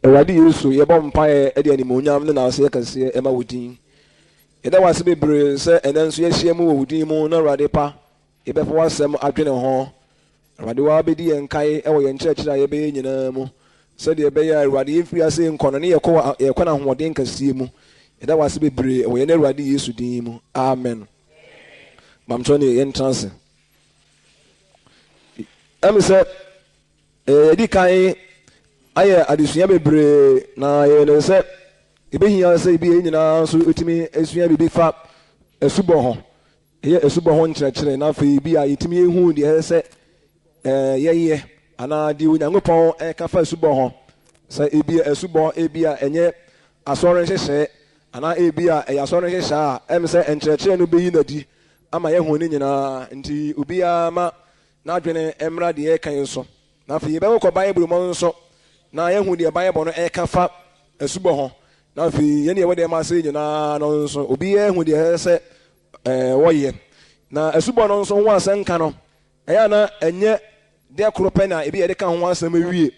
Awurade Yesu yɛbɔ mpaeɛ ɛde animonyam ne n'ase kɛseɛ ɛma wo din. Yɛda wo ase bebree sɛ ɛnɛ nso yɛahyia mu wɔ wo din mu na Awurade pa yɛbɛfa w'asɛm adwene ho. Awurade wabɛdi yɛn kae ɛwɔ yɛn nkyerɛkyerɛ a yɛbɛyɛ nyinaa mu sɛdeɛ ɛbɛyɛ a Awurade yɛmfiri ase nkɔno ne yɛkɔ no ahoɔden kɛseɛ mu. Yɛda wo ase bebree ɛwɔ yɛn Awurade Yesu din mu. Amen. Mamtɔ ne yɛntena ase. Ɛmi sɛ yɛdi kan ayɛ adesua bebree na yɛne sɛ ebɛhia sɛ ebi nyinaa nso etimi esua bibi fa asubɔ ho. Ɛyɛ asubɔ ho nkyerɛkyerɛ na afei bi a yɛtimi ehu deɛ sɛ yɛyɛ anaa deɛ Onyankopɔn ɛka fa asubɔ ho. Sɛ ebi asubɔ ebi a ɛnyɛ asɔre nhyehyɛ anaa ebi a ɛyɛ asɔre nhyehyɛ a ɛm sɛ nkyerɛkyerɛ no bɛyi n'adi ama yɛhu ne nyinaa nti obiara ma n'adwene mmra deɛ ɛka yi so. Na afei yɛbɛkɔ Bible mu nso na yɛhu deɛ Bible no ɛka fa asubɔ ho. Na afei yɛne yɛwɔ deɛ ma sɛ nyinaa no nso obiara hu deɛ sɛ wɔyɛ. Na asubɔ no nso ho asɛnka no ɛyɛ na ɛnyɛ deɛ koro pɛ na ebi yɛde ka ho asɛm awie.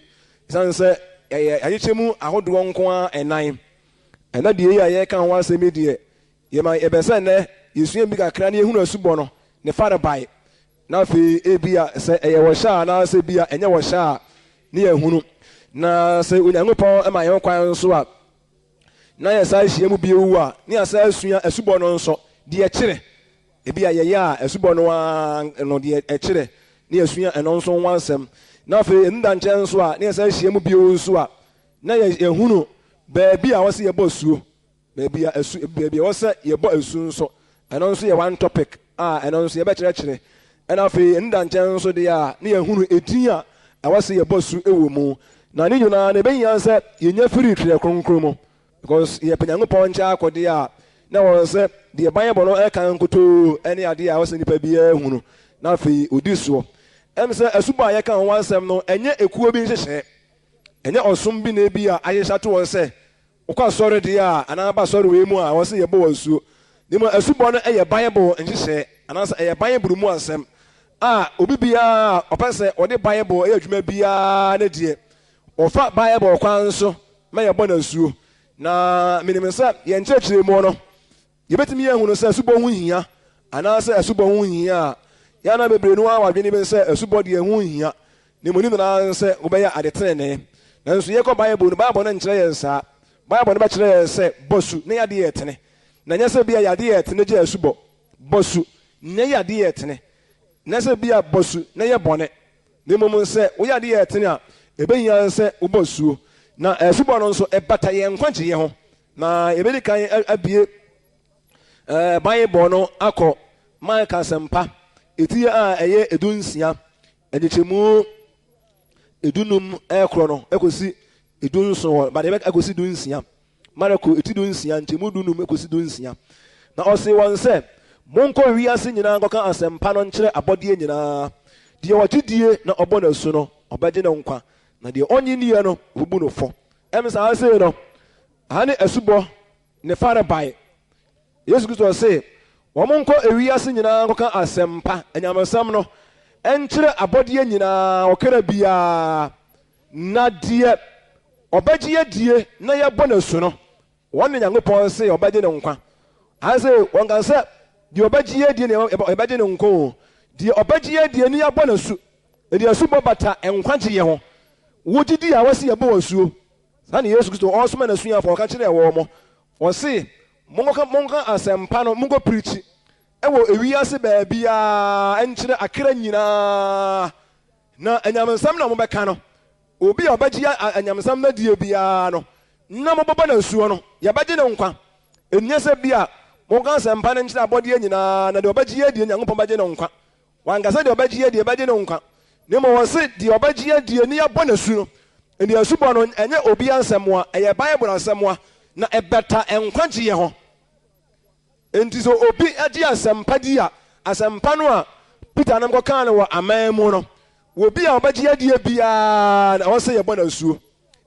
Ɛsiane sɛ ayɛkyɛ mu ahodoɔ nko a ɛnan. Ɛna deɛ yi a yɛka ho asɛm yi deɛ yɛbɛsɛ nnɛ yɛsua bi kakra na yɛhunu asubɔ no ne fare bae. Na afei ebi a sɛ ɛyɛ wɔ hyɛ a na sɛ bi a ɛnyɛ wɔ hyɛ a ne yɛhunu. Na sɛ Onyankopɔn ɛma yɛn kwan nso a na yɛsa ahyia mu bio a ne yɛsa asua asubɔ no nso deɛ ɛkyerɛ. Ebi a yɛyɛ a asubɔ no no deɛ ɛkyerɛ ne yɛsua ɛno nso ho asɛm. Na afei nda nkyɛn nso a ne yɛsa ahyia mu bio nso a na yɛhunu baabi a wɔsɛ yɛbɔ asuo. Baabi a wɔsɛ yɛbɔ asu nso ɛno nso yɛ one topic a ɛno nso yɛbɛkyerɛkyerɛ. Ɛna afei nda nkyɛn nso deɛ a ne yɛhunu edin a wɔsɛ yɛbɔ su ɛwɔ mu. Na ne nyinaa na ɛbɛyia sɛ yɛnya firi twerɛ kronkron mu because yɛpɛ Nyankopɔn nkyɛn akɔdeɛ a na wɔn sɛ deɛ Bible no ɛka nkotoo ɛne adeɛ a wɔsɛ nipa biara hunu na afei odi soɔ. Ɛm sɛ asubɔ a yɛka ho asɛm no ɛnyɛ ekuo bi nhyehyɛ ɛnyɛ ɔsom bi na ebi a ahyehyɛ to wɔn sɛ wokɔ asɔre deɛ a anaa ba asɔre wei mu a wɔsɛ yɛbɔ wɔ asuo. Ne mu asubɔ no ɛyɛ Bible nhyehyɛ anaasɛ ɛyɛ Bible mu asɛm a obi biara ɔpɛ sɛ ɔde Bible ɛyɛ adwuma biara ne deɛ ɔfa Bible kwan so ma yɛbɔ n'asuo. Na menim sɛ yɛn kyerɛkyerɛ mu no yɛbɛtumi yɛhunu sɛ asubɔ ho hia anaasɛ asubɔ ho hia a yɛana bebree no a wadwene bi sɛ asubɔ deɛ ho hia ne mu ni nyinaa sɛ wobɛyɛ ade tenenee. Nanso yɛkɔ Bible no nkyerɛ yɛn saa. Bible no bɛkyerɛ yɛn sɛ bɔ su na yɛade yɛ tene na nyɛ sɛ bi a yɛade yɛ tene gye asubɔ bɔ su na yɛade yɛ tene na sɛ bi a bɔ su na yɛ bɔne ne mmom sɛ woyɛ ade yɛ tene a ɛbɛhia sɛ wobɔ suo. Na asubɔ no nso ɛbata yɛn nkwagyeɛ ho. Na yɛbɛdi kan abie Bible no akɔ Mark asɛmpa ɛti a ɛyɛ edunsia ɛnyekyɛmu edunum ɛkorɔ no ɛkɔsi edunson hɔ bade ɛkɔsi dunsia. Marko ɛti dunsia nkyɛmu dunum ɛkɔsi dunsia. Na ɔse wɔn sɛ monkɔ wiase nyinaa nkɔka asɛmpa no nkyerɛ abɔdeɛ nyinaa. Deɛ wɔgye die na ɔbɔ n'asu no ɔbɛgye ne nkwa na deɛ ɔnye nniɛ no ɔbɛbu no fɔ. Ɛm saa sei no aha ne asubɔ ne fare bae. Yesu Kristo se wɔn nkɔ ewiase nyinaa nkɔka asɛmpa anyamesɛm no ɛnkyerɛ abɔdeɛ nyinaa ɔkara biara na deɛ ɔbɛgye yɛ die na yɛbɔ n'asu no wɔn ne Nyankopɔn se ɔbɛgye ne nkwa. Aha se wɔn ka sɛ deɛ ɔbɛgye yɛ die na ɔbɛgye ne nko deɛ ɔbɛgye yɛ die ne yɛbɔ n'asu ɛde asubɔ bata nkwagyeɛ ho. Wogye di a wɔsi yɛbɔ wɔ asuo saa ne Yesu Kristo ɔsoma n'asuafo ɔka kyerɛ wɔn mo wɔse monka asɛmpa no monkɔ pirikyi ɛwɔ ewiase baabiara ɛnkyerɛ akra nyinaa na anyamesɛm na mobɛka no obi a ɔbɛgye anyamesɛm no die biara no na mobɛbɔ n'asuo no yɛbɛgye ne nkwa. Ɛnyɛ sɛ bi a monka asɛmpa no nkyerɛ abɔdeɛ nyinaa na deɛ ɔbɛgye yɛ die Nyankopɔn bɛgye ne nkwa. Wankasa deɛ ɔbɛgye yɛ die bɛgye ne nkwa ne ma wɔ se deɛ ɔbɛgye yɛ die ne yɛbɔ n'asu no ɛde asubɔ no ɛnyɛ obi asɛm a ɛyɛ Bible asɛm a na ɛbɛta nkwagyeɛ ho. Enti sɛ obi agye asɛmpa di a asɛmpa no a Peter nam kɔkaa no wɔ aman mu no obi a ɔbɛgye yɛ die biara na ɔsɛ yɛbɔ n'asuo.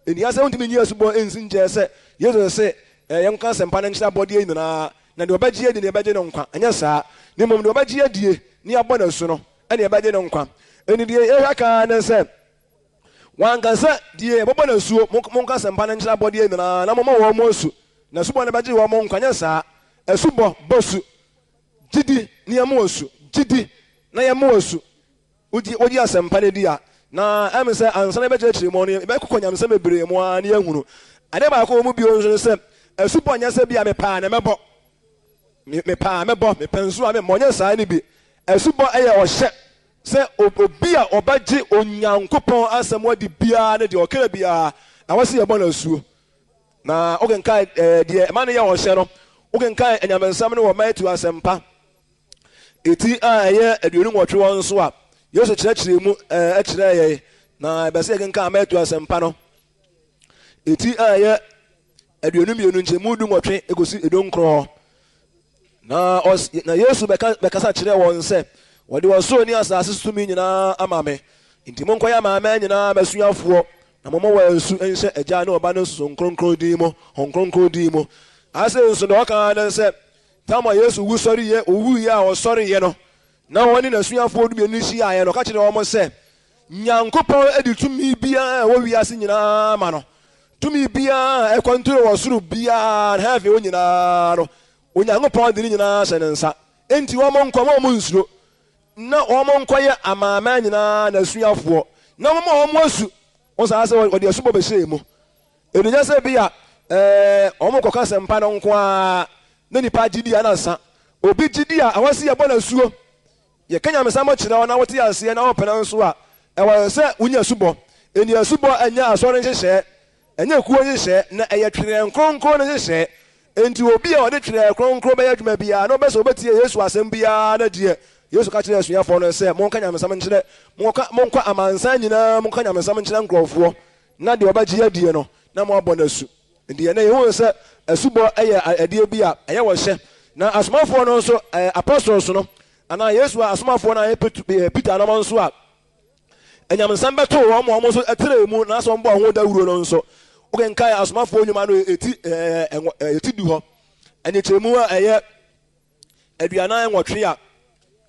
Ɛni asɛ wontumi nyi asubɔ ɛnsi nkyɛn sɛ Yesu sɛ yɛnka asɛmpa no nkyerɛ abɔdeɛ nyinaa na deɛ ɔbɛgye yɛ die ne yɛbɛgye ne nkwa ɛnyɛ saa. Ne mmom deɛ ɔbɛgye yɛ die ne yɛbɔ n'asu no ɛne yɛbɛgye ne nkwa. Ɛni deɛ yɛhwɛ kaa ne sɛ wan kan say die bobo na suo mon ka sempa na nkyira body na mama wo mo asu na subo na beje wo mo nkwanya saa asubo bosu gidi ne yamo asu gidi na yamo asu odi asempa ne dia na am say ansa na beje chiri mo ne be kokonyam se mebre mo an ye hunu ade ba ko mo bi o se asubo nya se bia me pa na mebo me pa mebo me pensu a me monye saa ni bi asubo eye o hye se obi a obaje onyankopon asem wadi bia ne de okere bia na wase ye bona asuo na ogenka de ma ne ye o hye no ogenka enyamensam ne wo maitu asempa eti a eye aduonu nwotwe won so a yesu kyerɛkyerɛ mu ɛkyerɛ yɛ na bɛsɛ yɛkenka maitu asempa no eti a eye aduonu mienu nkyɛmu du nwotwe egosi edonkro na yesu bɛkasa kyerɛ wɔn sɛ wɔde wɔsoro ne asase sumi nyinaa ama me nti monkɔyɛ amaama nyinaa bɛsuafoɔ na mɔmɔ wɔ nsu nhyɛ agya ne ɔba no nso nkronkron din mu nkronkron din mu ase nso na ɔka ne sɛ tama yesu wu sɔre yɛ owu yɛ a ɔsɔre yɛ no na wɔne n'asuafoɔ du mienu hyia yɛ no ɔka kyerɛ wɔn sɛ nyankopɔn adi tumi biara ɛwɔ wiase nyinaa ma no tumi biara ɛkɔntoro wɔ soro biara na hɛfɛ wɔ nyinaa no onyankopɔn de ne nyinaa hyɛ ne nsa enti wɔn nkɔmɔ wɔn nsuro na wɔn nkɔyɛ amaama nyinaa na asuafoɔ na wɔn asu wɔn saa sɛ wɔde asubɔ bɛhyɛ mu enunya sɛ bi a wɔn kɔka sɛmpa no nko a na nipa gyidi a nasa obi gyidi a awasi yɛ bɔ na suo yɛ kanya mesama kyerɛ wɔn na wɔte aseɛ na wɔn pɛnɛ nso a ɛwɔ sɛ wunya asubɔ eni asubɔ ɛnya asɔre nhyehyɛ ɛnya kuo nhyehyɛ na ɛyɛ twerɛ nkronkron ne nhyehyɛ enti obi a ɔde twerɛ nkronkron bɛyɛ adwuma biara na ɔbɛsɛ ɔbɛtie yesu asɛm biara na deɛ yesu ka kyerɛ asuafoɔ no sɛ monka nyamesam nkyerɛ monkɔ amansan nyinaa monka nyamesam nkyerɛ nkurɔfoɔ na deɛ ɔbɛgye adie no na moabɔ no asu nti ɛnɛ yɛhu sɛ asubɔ ɛyɛ adeɛ bi a ɛyɛ wɔ hyɛ na asomafoɔ no nso apostles no anaa yesu a asomafoɔ no ayɛ peter nom nso a anyamesam bɛtoo wɔn nso ɛtrɛ mu na asɛ ɔmbɔ ho dawuro no nso wokenkae asomafoɔ nnwuma no ɛti du hɔ ɛnyekyerɛmu a ɛyɛ aduanan nwɔtwe a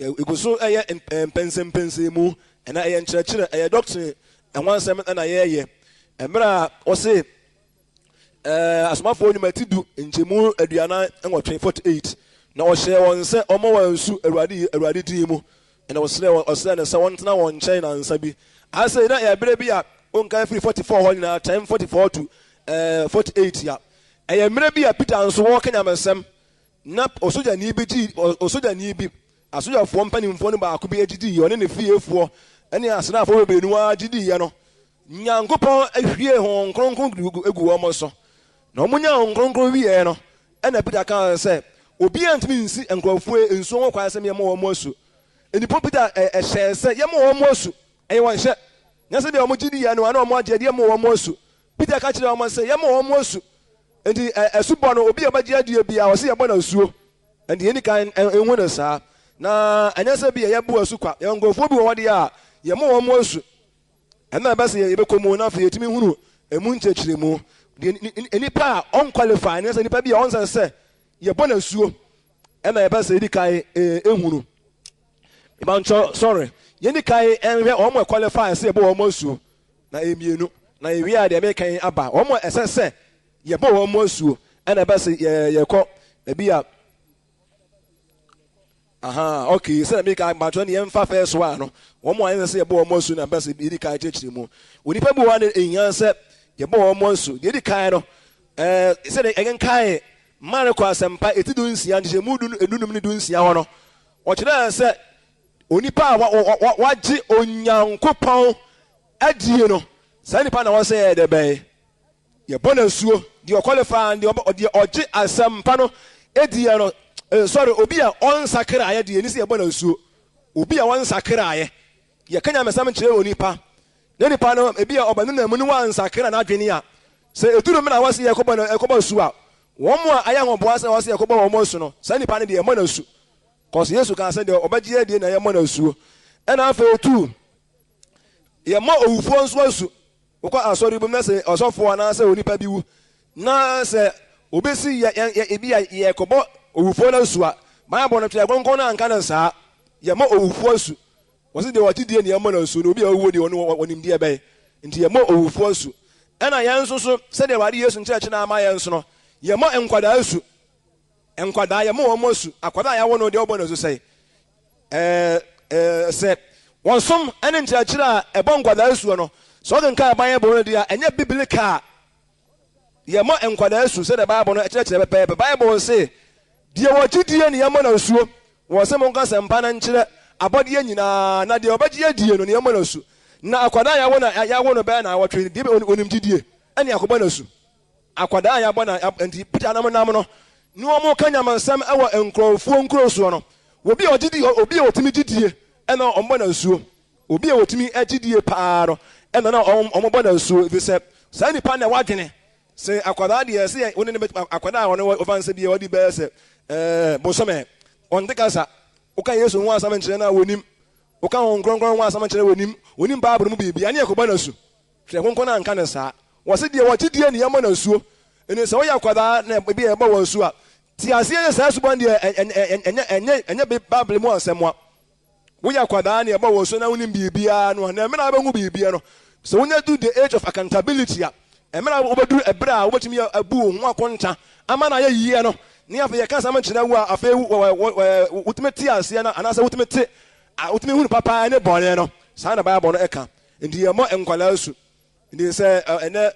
egu so ɛyɛ mpɛnsɛmpɛnsɛ mu ɛna ɛyɛ nkyerɛkyerɛ ɛyɛ doctrine ɛho nsɛm ɛna yɛyɛ mmerɛ a ɔse asomafoɔ nnwuma ti du nkyɛmu aduanan nwɔtwe 48 na ɔhyɛ wɔn sɛ ɔma wɔn nsu awurade din mu ɛna ɔsrɛ ne sɛ wɔntena wɔn nkyɛn nansa bi asɛ na ɛberɛ bi a onka firi 44 hɔ nyinaa time 44 to 48 a ɛyɛ mmerɛ bi a peter nso wɔka nyamesɛm na osogyani bi asogyafoɔ mpanimfoɔ no baako bi agyidi yɛ ɔne ne fiefoɔ ɛne asraafoɔ bebree a gyidi yɛ no nyankopɔn ahwie hɔn kronkron egu wɔn so na wɔn nya hɔn kronkron wieɛ no ɛna peter kaa sɛ obiara ntumi nsi nkurɔfoɔ nsuo ho kwan sɛ yɛma wɔn asu enipo peter ɛhyɛ sɛ yɛma wɔn asu ɛyɛ wɔn hyɛ nyɛ deɛ wɔn gyidi yɛ no ɛna wɔn agye deɛ yɛma wɔn asu peter ka kyerɛ wɔn sɛ yɛma wɔn asu nti ɛsubɔ no obi a ɔbɛgye adie bi a ɔsi yɛbɔ na asuo nti yɛn nika ehu no saa na ɛnyɛ sɛ bi yɛ bu asu kwa yɛn nkurɔfoɔ bi wɔ hɔ deɛ a yɛma wɔn asu ɛna ɛbɛsɛ yɛbɛkɔ mu na afei yɛtumi hunu emu nkyɛkyerɛ mu deɛ nipa a ɔnkwalifai ne sɛ nipa bi a ɔnsɛ sɛ yɛbɔ na asuo ɛna ɛbɛsɛ yɛdi kae ehunu ìbántɔ sɔre yɛn kae ɛnhwɛ wɔn ɛkwalifai sɛ yɛbɔ wɔn asuo na emienu na ewie a deɛ ɛbɛkan aba wɔn ɛsɛ sɛ yɛbɔ wɔn asuo ɛna ɛbɛsɛ yɛkɔ ebi a okay sɛ mi ka agbatɔ ne yɛmfa fɛ so a no wɔn a yɛn sɛ yɛbɔ wɔn asuo na ɛbɛsɛ yɛdi kae kyerɛkyerɛ mu onipa bi wɔ hɔ a ehia sɛ yɛbɔ wɔn asuo yɛdi kae no sɛ de ɛyɛn kae Marko asɛmpa eti du nsia nkyɛn mu edunum ne du nsia hɔ no ɔkyerɛ sɛ onipa a wagye onyankopɔn adie no saa nipa na wɔsɛ yɛ dɛbɛn yɛbɔ n'asuo deɛ ɔkɔlifaa deɛ ɔgye asɛmpa no edie no sɔre obi a ɔnsakra ayɛ deɛ nisi yɛbɔ n'asuo obi a ɔnsakra ayɛ yɛka nyamesam nkyerɛ onipa ne nipa no ebi a ɔbɛno na mu no wansakra n'adwene a sɛ edunum na wɔsɛ yɛkɔbɔ asu a wɔn a ayɛ ahoboa sɛ wɔsɛ yɛkɔbɔ wɔn asu no saa nipa no deɛ yɛmmɔ n'asu kɔsɛ yesu kan sɛ deɛ ɔbɛgye adie na yɛmmɔ n'asuo ɛna afei otu yɛmmɔ owufoɔ nso asu wokɔ asɔre bi mu na sɛ ɔsɔfoɔ anaasɛ onipa bi wu na sɛ obesi ebi a yɛkɔbɔ owufoɔ no asu a maa bɔ no twɛ kronkron no anka no saa yɛmmɔ owufoɔ asu wɔsi deɛ wɔte die ne yɛmmɔ n'asuo na obi a owuo deɛ ɔno wɔnim deɛ bɛyɛ nti yɛmmɔ owufoɔ asu ɛna yɛn nso so sɛdeɛ Awurade Yesu nkyerɛkyerɛ na ama yɛn nso no yɛmmɔ nkwadaa asu nkwadaa yɛmmɔ wɔn asu akwadaa yɛawo no deɛ ɔbɔ no so sɛ sɛ wɔnsom ɛne nkyerɛkyerɛ a ɛbɔ nkwadaa asu no sɛ ɔkenka aban yɛbɔ no deɛ a ɛnyɛ biblika yɛmmɔ nkwadaa asu sɛdeɛ Bible no ɛkyerɛkyerɛ pɛpɛɛpɛ Bible se deɛ wɔgyidie ne yɛmmɔ no asuo wɔ sɛ monka asɛmpa no nkyerɛ abɔdeɛ nyinaa na deɛ ɔbɛgye adie no ne yɛmmɔ no asu na akwadaa yɛawo no bɛyɛ na awɔtwe deɛ onim gyidie ɛne akɔbɔ no asu akwadaa yɛabɔ na nti Peter nam no ne wɔn ka nyamansɛm ɛwɔ nkurɔfoɔ nkuro soɔ no obi a wɔtumi gyidie ɛna ɔmbɔ no asuo obi a wɔtumi gyidie paa no ɛna na ɔmbɔ no asuo ɛfiri sɛ saa nipa na wadwene sɛ akwadaa deɛ sɛ wone ne akwadaa a ɔne ɔfa nsɛ bi wɔde bɛyɛ sɛ bosome ɔnte kasa woka Yesu ho asɛm nkyerɛ no a wɔnim woka ho nkronkron ho asɛm nkyerɛ wɔnim Bible mu biribi ane ɛkɔbɔ no asu hwɛ kronkron no anka ne saa wɔ se deɛ wɔgyedie ne yɛmmɔ no asuo ɛne sɛ woyɛ akwadaa na bi a ɛbɔ wɔ asu a te aseɛ yɛ saa asubɔn deɛ ɛnyɛ Bible mu asɛm a woyɛ akwadaa ne ɛbɔ wɔ asu na wonim biribiara no na ɛmena wobɛhu biribiara no sɛ wonya do the age of accountability a ɛmena wobɛduru ɛberɛ a wobɛtumi abu wo ho akonta ama na ayɛ yie no ne afei yɛka sɛ menkyerɛ wo a afei wotumi te aseɛ no anaasɛ wotumi hunu papaa ne bɔne no saa na Bible no ɛka nti yɛmmɔ nkwalaa asu nti sɛ ɛnɛ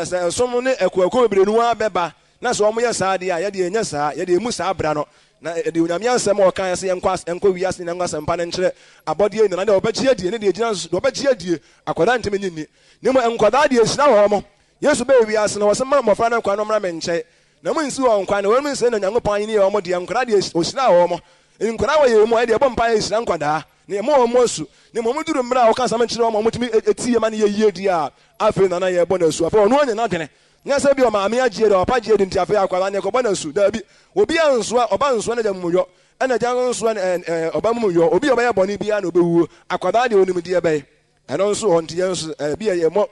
sɛ ɛsom ne akuakuo bebree no a bɛba na sɛ ɔmo yɛ saa deɛ a yɛde ɛnyɛ saa yɛde ɛmu saa bra no na ɛde onyame asɛm a ɔka sɛ yɛnkɔ wiase ne nkɔ asɛmpa no nkyerɛ abɔdeɛ nyina deɛ wɔbɛgye adie ne deɛ gyina deɛ wɔbɛgye adie akwadaa ntimi nyinni ne mu nkwadaa deɛ ɛhyira wɔ mo Yesu bɛɛ wiase no wɔ sɛ ma mmɔfra no nkwa no mmra me nkyɛn na mo nsi wɔ nkwa no wɔn nsɛ na Nyankopɔn ayɛ ne yɛ wɔn deɛ nkwadaa deɛ ɔhyira wɔ mo nkwadaa wɔ yɛ mu ɛdeɛ ɛbɔ mpa yɛ hyira nkwadaa ne mo wɔn mo asu ne mo duru mmra a wɔka asɛm nkyerɛ wɔn motumi etie ma ne yɛ yie di a afei na yɛ bɔ na asu afei ɔno anya na dwene nyɛ sɛ bi ɔmaame agye de ɔpa gye de nti afei akwadaa ne kɔbɔ na asu daabi obi a nsoa ɔba nsoa na gya mumuyɔ ɛna gya nsoa ɔba mumuyɔ obi a ɔbɛyɛ bɔne biara na ɔbɛwuo akwadaa deɛ onim deɛ bɛyɛ ɛno nso hɔ nti yɛn nso bi yɛ mɔ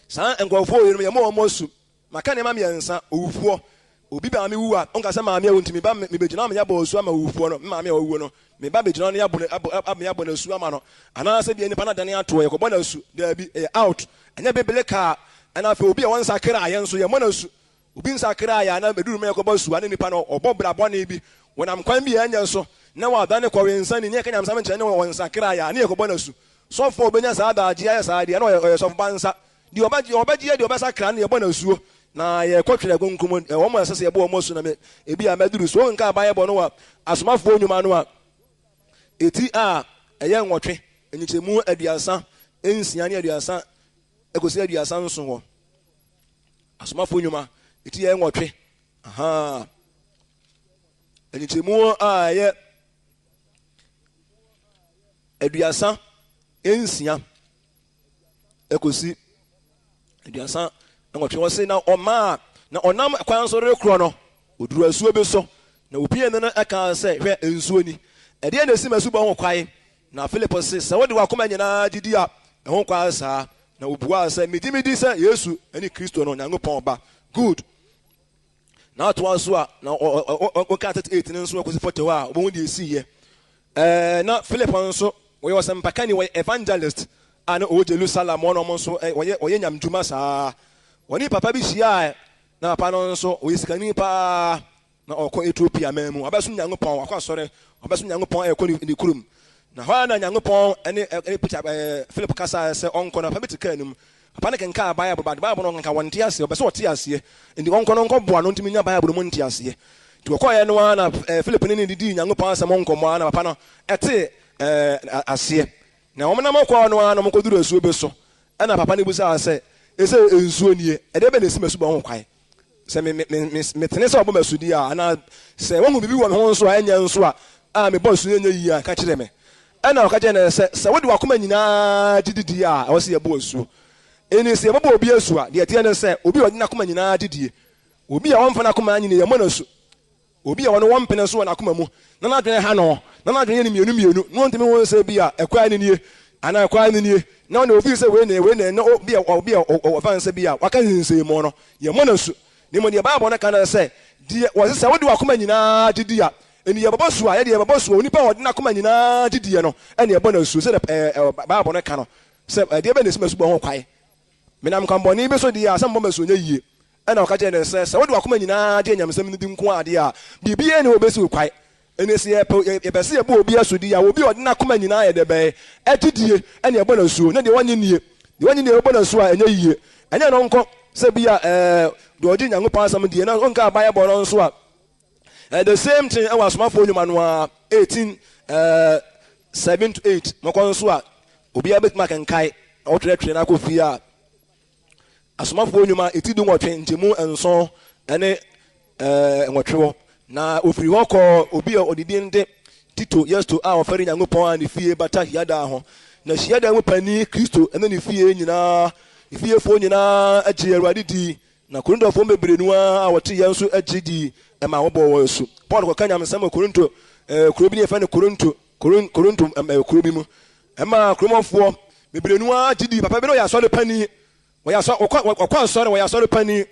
saa nkɔfoɔ yɛ yɛ mɔ wɔn asu maka nneɛma mmiɛnsa owufoɔ obi ba me wu a onka sɛ maame a wontimi ba me begyina me yabɔ asu ama owufoɔ no maame a owuo no me ba begyina no yabɔ na asu ama no anaasɛ bi nipa na dane ato yɛ kɔbɔ na asu daabi out ɛnyɛ bebele ka ɛna afei obi a wɔn nsakra ayɛ nso yɛ mɔ na asu obi nsakra ayɛ ana beduru me yɛkɔbɔ asu ane nipa no ɔbɔ brabɔne bi wɔnam kwan bi ɛnyɛ so na wɔadane kɔwe nsa ne nyɛ ka nyamsam nkyerɛ ne wɔn nsakra ayɛ ane yɛkɔbɔ na asu sɔfo obenya saa daagye ayɛ saa deɛ na ɔyɛ sɔfo ba nsa deɛ ɔbɛgye deɛ ɔbɛsakra ne yɛbɔ na asuo na yɛkɔtwerɛ konkom wɔn mo ɛsɛ sɛ yɛbɔ wɔn asu na ebi a mɛduru so nka abayɛ bɔ no wa asomafoɔ nnwuma no a eti a ɛyɛ nwɔtwe enyikyɛmu aduasa nsia ne aduasa ekosi aduasa nso hɔ asomafoɔ nnwuma eti yɛ nwɔtwe enyikyɛmu a ɛyɛ aduasa nsia ekosi aduasa nwɔtwe wɔ se na ɔmaa na ɔnam kwan so rekorɔ no oduru asuo bi so na opie no ɛka sɛ hwɛ nsuo ni ɛdeɛ na esi ma suba ho kwae na Philip se sɛ wode wakoma nyinaa didi a ɛho kwae saa na obua sɛ medi sɛ Yesu ɛne Kristo no Nyankopɔn ba good na atoa so a na ɔka 38 no nso akɔsi 40 hɔ a ɔbɛhu deɛ ɛsii na Philip nso wɔyɛ ɔsɛmpakani wɔyɛ evangelist a na ɔwɔ Jerusalem ɔno nso wɔyɛ nyamdwuma saa wɔne papa bi hyia na papa no nso ɔyɛ sikani paa na ɔkɔ Ethiopia man mu ɔbɛsom Nyankopɔn akɔ asɔre ɔbɛsom Nyankopɔn ɛkɔ ne kurom na hɔ na Nyankopɔn ɛne Peter Philip kasa sɛ ɔnkɔ na papa bi te kaa nim papa ne kenka Bible no nka wɔnte aseɛ ɔbɛ sɛ ɔte aseɛ nti ɔnkɔ no nkɔboa no ntumi nya Bible mu nte aseɛ nti ɔkɔɔyɛ no na Philip ne didi Nyankopɔn asɛm nkɔmmɔ na papa no ɛte aseɛ na wɔn nam kɔɔ no na wɔkɔduru asuo bi so ɛna papa ne busa sɛ ɛsɛ nsuo nie ɛdeɛ bɛ na esi masuba ho kwae sɛ metene sɛ ɔbɔ masudi a ana sɛ wɔn mu bibi wɔ me ho nso a ɛnyɛ nso a mebɔ su nyɛ yie a ka kyerɛ me ɛna ɔka kyerɛ ne sɛ wode wakoma nyinaa dididi a ɛwɔ sɛ yɛbɔ asu ɛni sɛ yɛbɛbɔ obi asu a deɛ ɛteɛ ne sɛ obi a ɔde n'akoma nyinaa didie obi a wɔmfa n'akoma nyina yɛmmɔ no asu obi a wɔne wɔmpene so wɔ n'akoma mu na n'adwene ha no na n'adwene yɛ ne mmienu na ɔntumi ho sɛ bi a ɛkwan ne nie ana ɛkwan ne nie na ɔne obi sɛ wei na obi a ɔfa nsɛ bi a waka nsɛmmɔ no yɛmmɔ no asu ne mu deɛ Bible no ka no sɛ deɛ wɔse sɛ wode wakoma nyinaa didi a ɛni yɛbɛbɔ so a yɛde yɛbɛbɔ so a onipa a wɔde n'akoma nyinaa didiɛ no ɛne yɛbɔ no asu sɛ Bible no ka no se de be ne se mesu bo ho kwae menam kan boni be so de ya asam bo mesu nya yie ana o ka je ne se wo de wakoma nyina de nyamsam ne di nko ade a bibia ne obesu kwae ene se ye be se ye bo obi asodi ya obi ode na koma nyina ye de be etidie ene ye bo na suo na de wanye nie de wanye nie bo na suo a enya yie enya no nko se bia de odi nyankopon asam die na onka abaye bo no nso a the same thing I was my phone man 18 7 to 8 moko nso a obi abet mark nkai o tre na ko fia asoma phone ma etidu nwotwe ntemu enso ene nwotwe na ofiri ho ko obi odidi nde Tito yes to our feri nyankopon ani fie bata hiada ho na hiada mu pani Kristo ene ni fie nyina fie fo nyina agye Awurade di na Korinto fo bebrenu a wote yenso agye di ema wo bo wo su Paul ko kanya msama Korinto kurobi ne fa ne Korinto kurobi mu ema kromofo bebrenu a agye di papa bi no ya so le pani wo ya so okwa so wo ya so le pani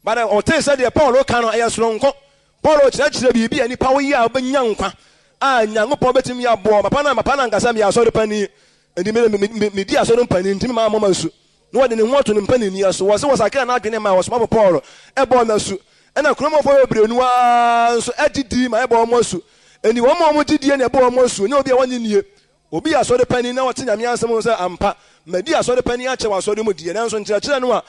bada o te se de Paul ka no ayesoro nko Paul kyerɛkyerɛ biribi a nipa wo yi a obenya nkwa a nyankopɔn betimi ya bo papa na nkasa me ya so le pani enti me di aso no pani ntimi ma mama su no wode ne hoto ne mpani ni aso wo se wo sakira na adwene ma wo soma Paul bo na su ena kromofo bebrenu a nso agidi ma bo mo su eni wo mo gidie na bo mo su ne obi a wanye nie obi aso de pani na wote nyame ansem se ampa madi aso de pani a che waso de mu die na nso nkyerɛkyerɛ no a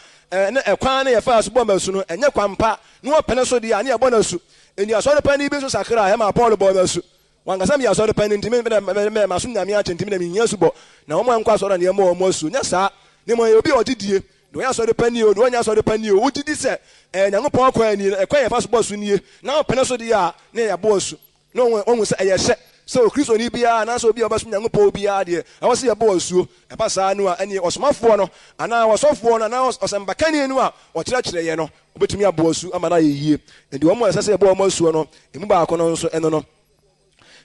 na ekwan na ye fa aso bo ma su no enye kwampa ne wo pene so de a ne ye bo na su eni aso de pani bi so sakira he ma Paul bo na su wangasa me aso de pani ntimi me ma so nyame a che ntimi na me nya su bo na wo mo ankwa so na ne mo su nya saa ne mo obi ogidie do ya so de pani o do nya so de pani o wogidi se nyankopɔn akwa ani ekwan ye fa so bo su nie na wo pene so de a ne ye bo su no won se eye hye so Kristo ni bia na so bia obaso nyankopɔn bia de awose ye bo asuo eba saa no a ene osomafo no ana wasofo no na osembakani no a okyerɛkyerɛ ye no obetumi abo asu ama na yeyie enti wo mo sese ye bo mo asuo no emu ba ko no nso eno no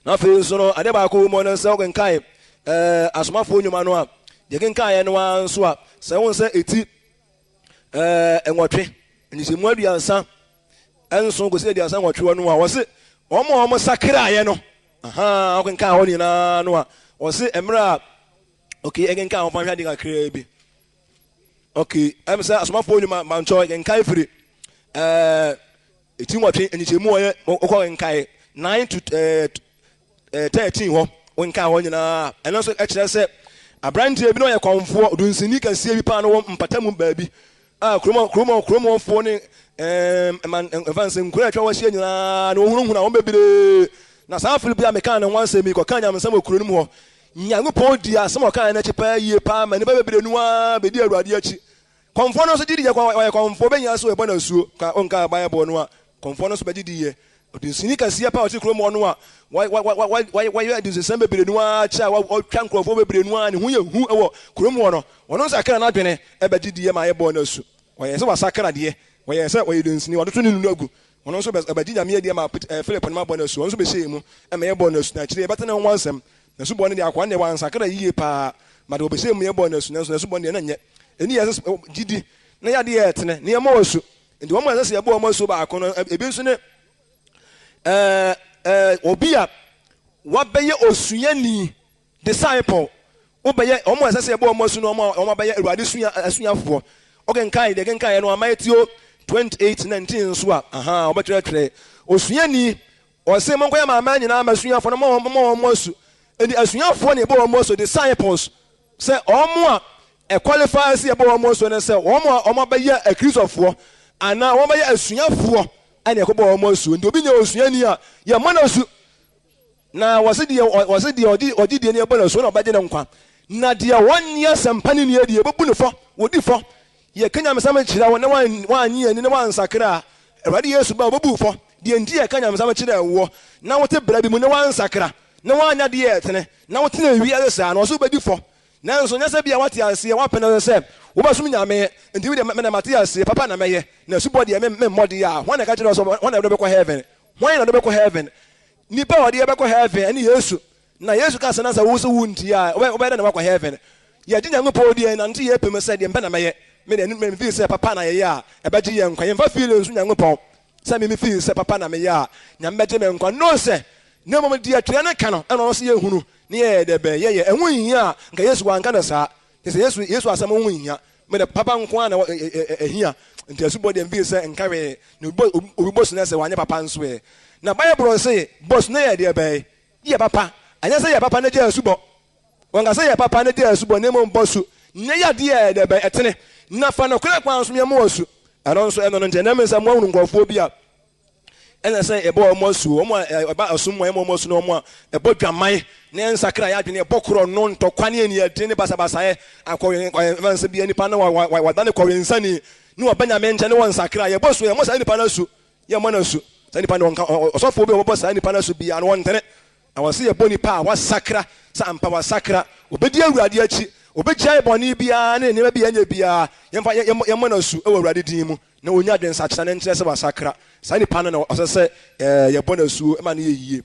na fe nso no ade ba ko mo no se ogenkai asomafo nyuma no a ye genkai no a nso a se won se eti enwotwe enyimu aduansa enso go se aduansa nwotwe no a wo se omo sakira ye no okenka ho ni na no a wo se emra okay egenka ho panhwa diga kra bi okay am say asomafo nyuma mancho egenka firi eti nwotwe enyimu oye okenka 9 to 13 ho onka ho nyina eno so ekire se abrantie bi no ye konfo odunsini kasie bi pa no mpatamu baabi kromo fo ne evanse nkura atwa wahye nyina na ohunhuna wo bebere na saa Philip ya meka na wanse mi ko kanya msam okuro nim ho nyankopɔn di asem okan na chipa yie pa ma ne bebere nu a bedi Awurade achi konfo no so didi ye konfo benya so ebo na suo ka onka Bible no a konfo no so bedi ye odunsini kasie pa oti kromo no a why do the same bebere nu a cha wa twa nkrofo bebere nu a ne hu ye hu ewo kromo no wono sakra na dwene ebedi di ye ma ye bo na su why se wasakra de why se why dunsini wadoto ni nu agu wono so ebedi nyame de ma Philip no ma bo na su wono so be sei mu e ma ye bo na su na kire ebeta na wansam na su bo ne de akwa ne wansakra yie pa ma de obese mu ye bo na su na su bo ne na nye eni ye gidi na ya de ye tene ne ye ma wasu ndi wo mo se ye bo mo su ba akọ no ebi nso ne obi a wabeye osuani disciple obeye omo se bo mo su no omo beye Awurade asuafo ogenkai de genkai no Matthew 28:19 so a obetrere osuani o se monko ya mama nyina amasuafo no mo su eni asuafo ne bo mo su disciples se omo a qualify se bo mo su ne se omo beye a Christofo ana omo beye asuafo ane ko bo mo su ndi obi nya osuani a ye mo na su na wase die odi die ne bo na su na obaje ne nkwa na die wonya sampani ne die bobu ne fo wodi fo ye kanya mesama chira wo na wanyi ani na wansakra Awurade Yesu ba bobu fo die ndi ye kanya mesama chira wo na wote bra bi mu na wansakra na wanya die etene na wote na wi alesa na so badi fo na nso nya se bia wate ase wa pena se wo ba sum nyame ndi wi de me na mate ase papa na meye na su body me mmodi ya wona ka chira so wona do be ko heaven wona do be ko heaven ni ba odi be ko heaven ani Yesu na Yesu ka se na sa wo so wunti a wo be na ko heaven ye di nyango po odi na nti ye pem se de mpa na meye me na me feel se papa na ye a e ba gi ye nkwa ye mfa feel nso nyango po se me feel se papa na me ye a nya me gi me nkwa no se ne mo di atua na ka no e no se ye hunu ne ye de be ye ehun yi a nka Yesu wanka na sa Yesu asɛm ho hia me de papa nko ana ehia nti asubɔ de mbi sɛ nkawe ne obi boss na sɛ wanye papa nso ɛ na Bible say boss na yɛ de bɛɛ yɛ papa anya sɛ yɛ papa na gye asubɔ wɔn ka sɛ yɛ papa na gye asubɔ ne mo boss na yɛ de yɛ de bɛɛ ɛtene na fa no kora kwan so me mo asu ɛno nso ɛno no nkyɛn na me sɛ mo ahunu nkɔfoɔ bi a ɛna sɛ ɛbɔ ɔmo asu ɔmo ɛba asum mo ɔmo asu na ɔmo ɛbɔ dwaman ne nsakra yɛ adwene ɛbɔ korɔ no ntɔkwa ne ani ɛde ne basabasa akɔ ɛvanse bi nipa na wadane kɔwe nsani ne wɔbɛnya me nkyɛn ne wɔn nsakra yɛbɔ so yɛmɔ saa nipa no asu yɛmɔ no asu saa nipa no ɔsɔfoɔ bi ɔbɛbɔ saa nipa no asu bi ano wɔntene na wɔse yɛbɔ nipa a wasakra sa ampa wasakra obɛdi awurade akyi obɛgya bɔne biara ne nneɛma bi yɛnyɛ biara yɛmɔ no asu ɛwɔ awurade din mu na onya adwen sakyera ne nkyerɛ sɛ wasakra saa nipa no na ɔsɛ sɛ yɛbɔ no asu ɛma no yɛ yie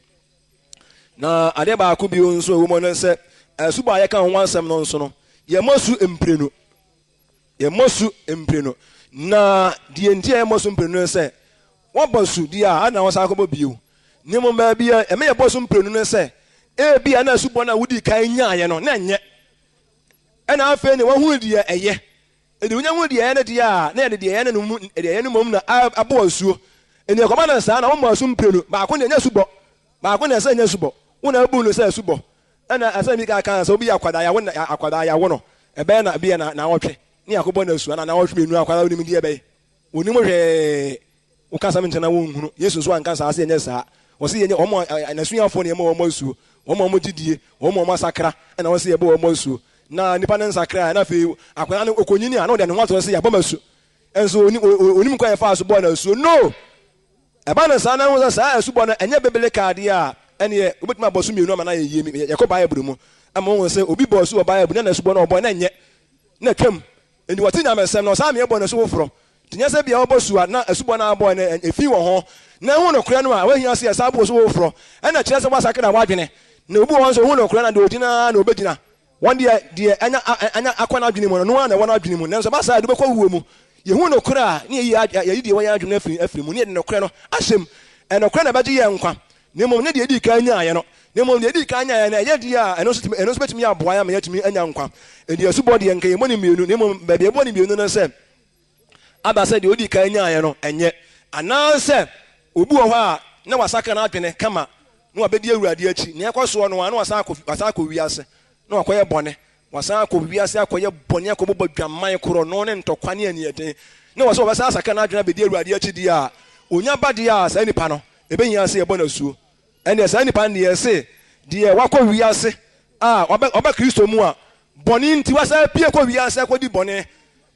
na ade baako bi nso ɛwɔ mu no sɛ asubɔ a yɛka ho asɛm no nso no yɛmɔ su mprenu na deɛ nti a yɛmɔ su mprenu no sɛ wɔbɔ su deɛ a ana wɔsa akɔbɔ bio ne mu baa bi a ɛmɛ yɛbɔ su mprenu no sɛ ebi a na asubɔ no a wodi kan nyaayɛ no na nyɛ ɛna afei ne wɔhu deɛ ɛyɛ ɛde wonya hu deɛ ɛyɛ no deɛ a na yɛde deɛ ɛyɛ no mmom na abɔ asuo ɛne ɛkɔma no saa na wɔmmɔ asu mprenu baako ne ɛnyɛ subɔ baako na ɛsɛ nyɛ subɔ wona abu no sɛ asubɔ ɛna asɛ mi ka sɛ obi yɛ akwadaa yawo no ɛbɛyɛ na bi yɛ na wɔtwe ne akɔbɔ na asu ana na wɔtwe menu akwadaa onim deɛ bɛyɛ onim hwee woka sɛm nkyɛn na wɔnhunu Yesu nso anka saa sɛ yɛnyɛ saa wɔsi yɛnyɛ ɔmo anasuafoɔ ne ɛma wɔn asuo wɔn gyidie wɔn asakra ɛna wɔsi yɛbɔ wɔn asuo na nipa ne nsakra na afei akwadaa no okonyini a na ɔde ne ho ato sɛ yɛabɔ ma asu ɛnso onim kwan yɛ fa aso bɔ na asuo no ɛba ne saa na ho sɛ saa asubɔ no ɛnyɛ bebele kaade a ɛneɛ wobɛtumi abɔ so mmienu ama na yɛyie yɛkɔ Bible mu ama wo sɛ obi bɔ so wɔ Bible na asubɔ no ɔbɔ na ɛnyɛ na twam enti wɔte nyamesɛm no ɔsaa meɛbɔ no so foforɔ nti nyɛ sɛ bia wɔbɔ su a na asubɔ no abɔ no ɛfi wɔ ho na ɛhu nokora no a wahia sɛ ɛsaa bɔ so foforɔ ɛna kyerɛ sɛ woasakra na woadwene na obi wɔ hɔ nso hu nokora na deɛ ɔgyina na ɔbɛgyina wɔn deɛ anya akɔ no adwene mu no noa na ɛwɔ no adwene mu nanso basaa de bɛkɔ wuo mu yɛhu nokora a ne yɛyi deɛ wɔyɛ adwene afiri mu ne yɛde nokora no ahyɛm ɛnokora na ɛbɛgye yɛ nkwa ne mmom ne deɛ ɛdi kan nyaayɛ no ne mmom deɛ ɛdi kan nyaayɛ no ɛyɛ deɛ a ɛno nso bɛtumi yɛ aboa ama yɛatumi anya nkwa ɛdi asubɔ deɛ nka yɛmmɔ ne mmienu ne mmom baabi ɛbɔ ne mmienu no sɛ aba sɛ deɛ ɔdi kan nyaayɛ no ɛnyɛ anaasɛ obi wɔ hɔ a na wasaka no adwene kama na wabɛdi awurade akyi ne ɛkɔ soɔ no a na wasan akɔ wiase na wakɔyɛ bɔne wasan akɔ wiase akɔyɛ bɔne akɔbɔbɔ dwaman korɔ no ne ntɔkwa ne aniɛden na wɔ sɛ wɔbɛsan asaka no adwene abɛdi awurade akyi deɛ a onya ba deɛ a saa nipa no ɛbɛhia sɛ yɛbɔ no asuo ɛnneɛ saa nipa no deɛ ɛse deɛ wakɔ wiase a ɔbɛ kristo mu a bɔne nti wasan pie kɔ wiase akɔdi bɔne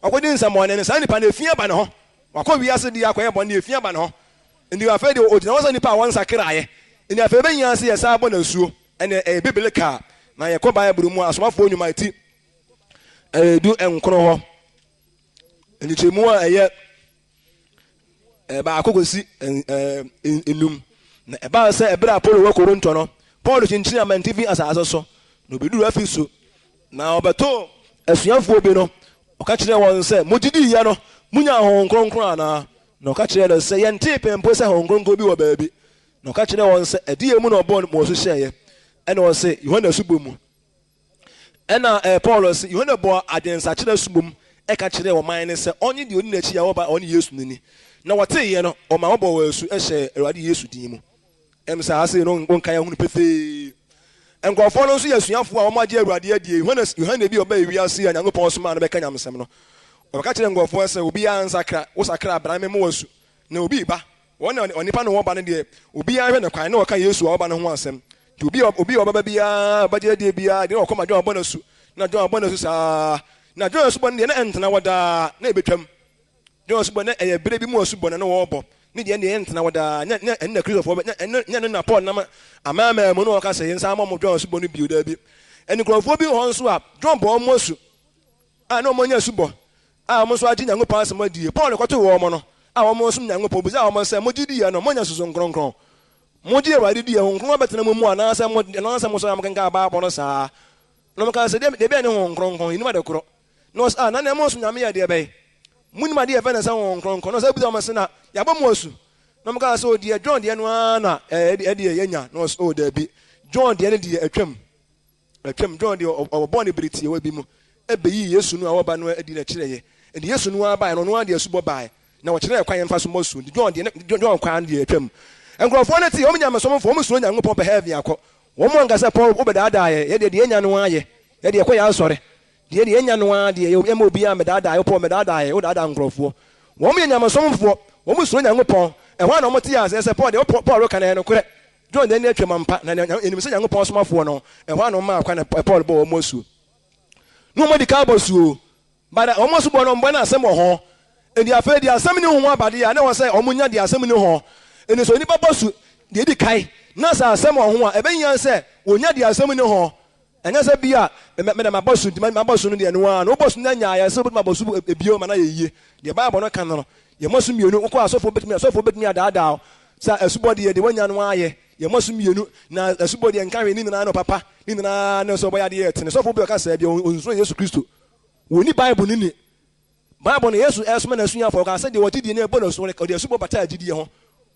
wakɔdi nsɛmmɔne no saa nipa no ɛfia ba ne ho wakɔ wiase deɛ akɔyɛ bɔne ɛfia ba ne ho nti afei deɛ ɔgyina hɔ sɛ nipa a wɔnsakraeɛ nti afei ɛbɛhia sɛ yɛsan bɔ no asuo ɛnɛ ɛyɛ bibele kaa na yɛkɔ Bible mu a asomafoɔ nnwuma ti ɛdu nkron hɔ nkyɛmu a ɛyɛ baako kɔsi enum na ɛbaa sɛ ɛberɛ a Paulo wɔ Korinto no Paulo kyinkyini amanti fi asase so na obɛduru afi so na ɔbɛtoo asuafoɔ bi no ɔka kyerɛ wɔn sɛ mogyidi yɛ no munya Honhom Kronkron anaa na ɔka kyerɛ no sɛ yɛntee pɛmpo sɛ Honhom Kronkron bi wɔ baabi na ɔka kyerɛ wɔn sɛ ɛdeɛ mu na ɔbɔɔ no so hyɛeɛ ɛna ɔsɛ Yohane asubɔ mu ɛna Paulo sɛ Yohane bɔ adwensakyerɛ asubɔ mu ɛka kyerɛ ɔman ne sɛ ɔnye deɛ ɔni n'akyi a wɔba ɔne Yesu nini na wɔteeɛ no ɔma wɔbɔ wɔ asu ɛhyɛ Awurade Yesu din mu ɛm sɛ ase no nka yɛ hunu pefee nkurɔfoɔ no nso yɛ asuafoɔ a wɔn agye Awurade adie Yohane bi ɔbaa ewiase a Nyankopɔn soma no bɛka nyamsɛm no ɔbɛka kyerɛ nkurɔfoɔ sɛ obiara nsakra wosakra abran me wɔ asu na obi ba wɔn onipa no wɔba no deɛ obiara hwɛ ne kwan na wɔka Yesu a wɔba no ho asɛm obi ɔbɛba biara ɔbɛgye adie biara deɛ ɔkɔma dwon abɔ no asu na dwon abɔ no asu saa na dwon asu bɔ no deɛ na ɛntena wɔdaa na ɛbɛtwam dwon asu bɔ no ɛyɛ berɛ bi mu asu bɔ no na wɔrebɔ ne deɛ ɛyɛ ntena wɔdaa ɛnna kristofoɔ nyɛ no na Paul nam amaama mu no ɔka sɛ yɛnsa ama mo dwon asu bɔ no bio daa bi ɛne nkurɔfoɔ bi hɔ nso a dwon bɔ ɔmo asu a na ɔmo anya asu bɔ a ɔmo nso agye Nyankopɔn asɛm adie Paul kɔtoo wɔ ɔmo no a ɔmo nso Nyankopɔn bisa ɔmo sɛ mogye diɛ no monya susu nkronkron mogye Awurade diɛ ho nkronkron bɛtena mu anaasɛ mo so amkenka aba bɔ no saa na ɔmo ka sɛ deɛ bɛyɛ ne ho nkronkron yinim ade korɔ na ɔsɛ a na ne mo so Nyame yɛ deɛ bɛyɛ munim adeɛ fɛ ne sɛ ho nkronkron na ɔsɛ bisa ɔmo sɛ na yɛabɔ mo asu na ɔmo ka sɛ odiɛ John deɛ no ara na ɛdeɛ yɛnya na ɔsɛ daabi John deɛ no deɛ atwam John deɛ ɔbɔ ne bere tie wɔ bi mu ebeyi Yesu no a woba no adi na kyerɛ ye enti Yesu no aba no no ade asubɔ bae na wɔkyerɛ kwan yɛmfa so mɔsu ndi John kwan de atwam nkurɔfoɔ no te wɔn nyamesomfo wɔn suro Nyankopɔn pɛ heaven akɔ wɔn mo ankasa Paul wobɛdaadaa yɛ de enya no ayɛ yɛ de ɛkɔ yɛ asɔre de enya no a de ɛma obi a medaadaa Paul medaadaa yɛ wodaadaa nkurɔfoɔ wɔn mo nyamesomfo wɔn suro Nyankopɔn ɛhɔ na wɔn te asɛ sɛ Paul de Paul ka na no korɛ John de ne atwam ampa na enim sɛ Nyankopɔn somafoɔ no ɛhɔ na wɔn akwa na Paul bɔ wɔn asu no mo di ka bɔ suo bada wɔn asu bɔ no mbɔ na asɛm wɔ ho enti afɛ di asɛm ne ho abade a na wɔ sɛ wɔn nya di asɛm ne ho enti so nipa bɔ su de di kai na sa asɛm wɔ ho a ɛbɛnya sɛ wonya di asɛm ne ho ɛnya sɛ bia mɛda mabɔsu di mabɔsu no de no a no bɔsu na nya ayɛ sɛ bɛma bɔsu ebio ma na yɛ yie de Bible no ka no yɛ mɔsu mienu wokɔ asɔfo betumi adaadaa sɛ asubɔ de yɛ de wanya no ayɛ yɛ mɔsu mienu na asubɔ de nka hwe ni na no papa ni na no so bɔya de yɛ tene sɔfo bi ka sɛ bia onso Yesu Kristo woni Bible ni Bible no Yesu ɛsoma na suafo ka sɛ de wɔtidi ne ɛbɔ na so de asubɔ bata agidie ho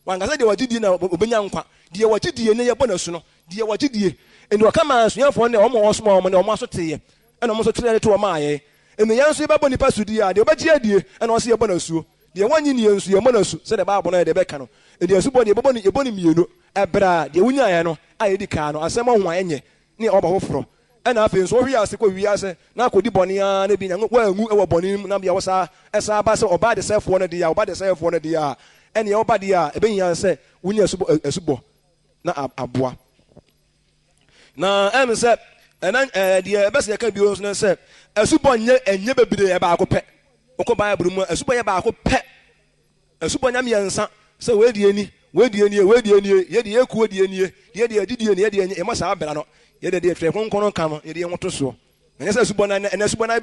wankasa de wɔtidi na obenya nkwa de wɔtidi ne yɛbɔ na so no de wɔtidi enti wɔka ma suafo ne ɔmo ɔsoma ɔmo ne ɔmo aso teyɛ ɛna ɔmo so tere to ɔmo ayɛ enti yɛn so yɛbɛbɔ nipa sudi a de wɔbɛgye adie ɛna ɔso yɛbɔ na suo de wɔnyi ne yɛnsu yɛbɔ na su sɛ de Bible no de bɛka no enti asubɔ de yɛbɔ ne mienu ɛbra de wonya yɛ no ayɛ di ka no asɛm ho ayɛ ne ɔba hoforo ɛna afei nso ohwi ase kɔ wi ase na akɔdi bɔne a na bi nya wangu ɛwɔ bɔne na bia wɔsa ɛsa ba sɛ ɔba de sɛfoɔ no de a ɔba de sɛfoɔ no de a ɛne ɔba de a ɛbɛnya sɛ wonya asubɔ na aboa na ɛm sɛ ɛna deɛ ɛbɛsɛ yɛka bio nso sɛ asubɔ nyɛ bebree ɛbaako pɛ wokɔ Bible mu asubɔ yɛ baako pɛ asubɔ nyam yɛnsa sɛ wɔadie ni yɛde yɛkuo die nie yɛde adidie ne yɛde ɛma saa bra no yɛde de twɛ konkono ka no yɛde yɛn to so ɛnyɛ sɛ asubɔ na ɛna asubɔ na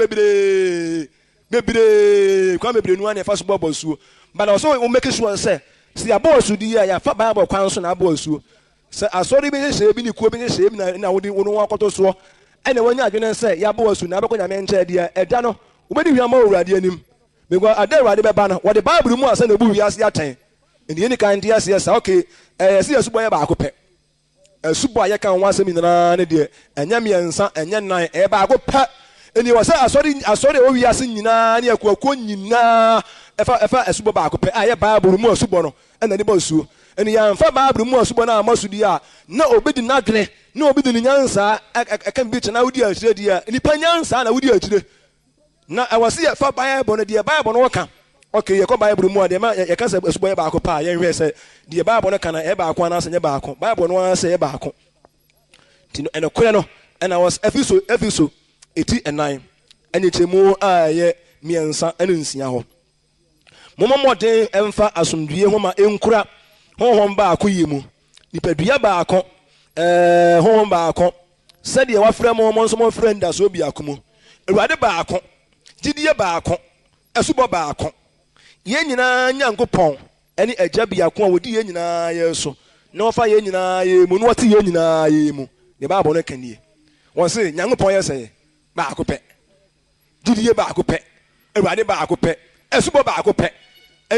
bebree kwan bebree no ana ɛfa so bɔ suo bana ɔsɛ wo make sure sɛ si abɔ suo di a yɛfa Bible kwan so na abɔ suo sɛ asɔre bi hyɛ bi ne kuo bi hyɛ bi na wode wo no akɔto so ɛna wɔnya adwene sɛ yɛabɔ suo na abɛkɔ nyame nkyɛ deɛ ɛda no wobɛdi hwama Awurade anim because ada Awurade bɛba no wɔde Bible mu asɛ na ebu wiase atɛn ndi yɛn kan di ase sa okay ɛsi asubɔ yɛ baako pɛ asubɔ a yɛka ho asɛm nyinaa ne deɛ ɛnyɛ mmiɛnsa ɛnyɛ nan ɛyɛ baako pɛ ɛni wɔ sɛ asɔre a wɔwi ase nyinaa ne akuakuo nyinaa ɛfa asubɔ baako pɛ a yɛ Bible mu asubɔ no ɛna ne bɔ suo ɛni yɛnfa Bible mu asubɔ no a ma so di a na obi di n'adwene na obi di ne nyansa ɛka bi kyɛ na wodi akyire di a nipa nyansa na wodi akyire na ɛwɔ sɛ yɛfa Bible no deɛ Bible no wɔka okay yɛkɔ Bible mu a deɛ ma yɛka sɛ asubɔ yɛ baako pa a yɛnhwɛ sɛ deɛ Bible no ka na ɛyɛ baako anaasɛ nyɛ baako Bible no anaasɛ yɛ baako nti no ɛnokorɛ no ɛna wɔ Efeso eti ɛnan ɛne kyɛmu a ɛyɛ mmiɛnsa ɛne nsia hɔ momma mmɔden ɛmfa asomdwie ho ma ɛnkura honhom baako yie mu nipadua baako honhom baako sɛdeɛ wafrɛ mo nso mofrɛ ndaso biako mu Awurade baako gyidie baako asubɔ baako yɛn nyinaa Nyankopɔn ɛne agya biako a wɔdi yɛn nyinaa yɛ so na wɔfa yɛn nyinaa yɛ mu na wɔte yɛn nyinaa yɛ mu ne Bible no ka nie wɔn se Nyankopɔn yɛ sɛ baako pɛ gyidie baako pɛ Awurade baako pɛ asubɔ baako pɛ